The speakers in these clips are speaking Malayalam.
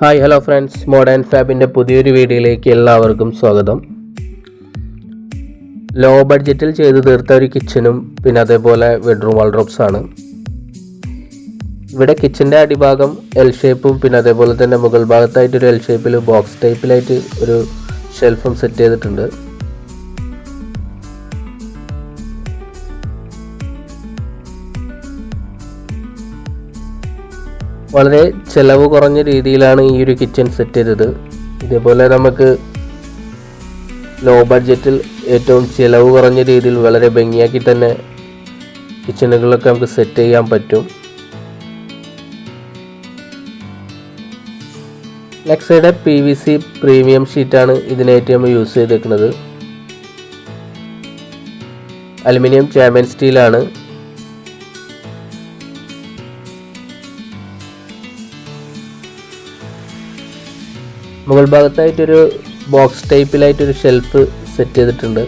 ഹായ് ഹലോ ഫ്രണ്ട്സ്, മോഡേൺ ഫാബിൻ്റെ പുതിയൊരു വീഡിയോയിലേക്ക് എല്ലാവർക്കും സ്വാഗതം. ലോ ബഡ്ജറ്റിൽ ചെയ്തു തീർത്ത ഒരു കിച്ചനും പിന്നെ അതേപോലെ ബെഡ്റൂം വാൾഡ്രോബ്സ് ആണ്. ഇവിടെ കിച്ചൻ്റെ അടിഭാഗം എൽ ഷേപ്പും പിന്നെ അതേപോലെ തന്നെ മുകൾ ഭാഗത്തായിട്ടൊരു എൽ ഷേപ്പിൽ ബോക്സ് ടൈപ്പിലായിട്ട് ഒരു ഷെൽഫും സെറ്റ് ചെയ്തിട്ടുണ്ട്. വളരെ ചിലവ് കുറഞ്ഞ രീതിയിലാണ് ഈ ഒരു കിച്ചൺ സെറ്റ് ചെയ്തത്. ഇതേപോലെ നമുക്ക് ലോ ബഡ്ജറ്റിൽ ഏറ്റവും ചിലവ് കുറഞ്ഞ രീതിയിൽ വളരെ ഭംഗിയാക്കി തന്നെ കിച്ചണുകളൊക്കെ നമുക്ക് സെറ്റ് ചെയ്യാൻ പറ്റും. ലെക്സയുടെ PVC പ്രീമിയം ഷീറ്റാണ് ഇതിനായിട്ട് നമ്മൾ യൂസ് ചെയ്തേക്കുന്നത്. അലുമിനിയം ചാമ്പ്യൻ സ്റ്റീലാണ്. മുകൾ ഭാഗത്തായിട്ടൊരു ബോക്സ് ടൈപ്പിലായിട്ടൊരു ഷെൽഫ് സെറ്റ് ചെയ്തിട്ടുണ്ട്.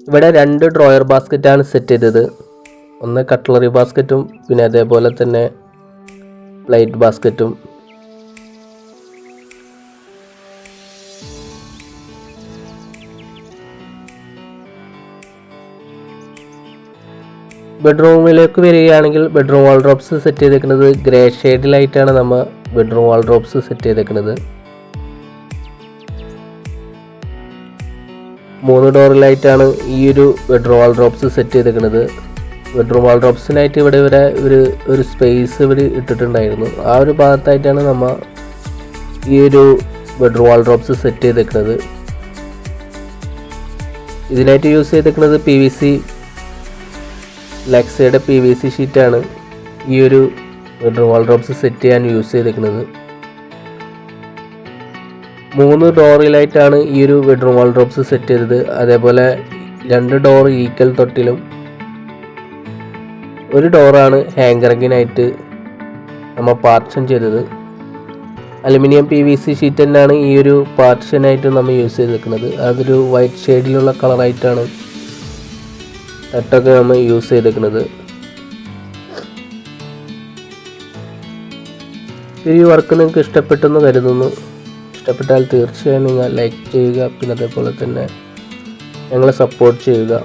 ഇവിടെ 2 ഡ്രോയർ ബാസ്ക്കറ്റാണ് സെറ്റ് ചെയ്തത്. ഒന്ന് കട്ട്ലറി ബാസ്ക്കറ്റും പിന്നെ അതേപോലെ തന്നെ പ്ലേറ്റ് ബാസ്ക്കറ്റും. ബെഡ്റൂമിലേക്ക് വരികയാണെങ്കിൽ ബെഡ്റൂം വാൾഡ്രോബ്സ് സെറ്റ് ചെയ്തേക്കുന്നത് ഗ്രേ ഷെയ്ഡിലായിട്ടാണ് നമ്മൾ ബെഡ്റൂം വാൾഡ്രോബ്സ് സെറ്റ് ചെയ്തേക്കുന്നത്. 3 ഡോറിലായിട്ടാണ് ഈ ഒരു ബെഡ്റൂം വാൾഡ്രോബ്സ് സെറ്റ് ചെയ്തേക്കുന്നത്. ബെഡ്റൂം വാൾഡ്രോബ്സിനായിട്ട് ഇവിടെ ഒരു സ്പേസ് ഇവിടെ ഇട്ടിട്ടുണ്ടായിരുന്നു. ആ ഒരു ഭാഗത്തായിട്ടാണ് നമ്മൾ ഈ ഒരു ബെഡ്റൂം വാൾഡ്രോബ്സ് സെറ്റ് ചെയ്തേക്കുന്നത്. ഇതിനായിട്ട് യൂസ് ചെയ്തേക്കുന്നത് ലെക്സയുടെ PVC ഷീറ്റാണ് ഈ ഒരു ബെഡ്റൂം വാൾഡ്രോബ്സ് സെറ്റ് ചെയ്യാൻ യൂസ് ചെയ്തേക്കുന്നത്. 3 ഡോറിലായിട്ടാണ് ഈ ഒരു ബെഡ്റൂം വാൾഡ്രോബ്സ് സെറ്റ് ചെയ്തത്. അതേപോലെ 2 ഡോർ ഈക്വൽ തൊട്ടിലും ഒരു ഡോറാണ് ഹാങ്കറിങ്ങിനായിട്ട് നമ്മൾ പാർട്ടിഷൻ ചെയ്തത്. അലുമിനിയം PVC ഷീറ്റ് തന്നെയാണ് ഈ ഒരു പാർട്ടിഷനായിട്ട് നമ്മൾ യൂസ് ചെയ്തിരിക്കുന്നത്. അതൊരു വൈറ്റ് ഷെയ്ഡിലുള്ള കളറായിട്ടാണ് തട്ടൊക്കെ നമ്മൾ യൂസ് ചെയ്തിരിക്കുന്നത്. ഈ വർക്ക് നിങ്ങൾക്ക് ഇഷ്ടപ്പെട്ടെന്ന് കരുതുന്നു. ഇഷ്ടപ്പെട്ടാൽ തീർച്ചയായും നിങ്ങൾ ലൈക്ക് ചെയ്യുക, പിന്നെ അതേപോലെ തന്നെ ഞങ്ങളെ സപ്പോർട്ട് ചെയ്യുക.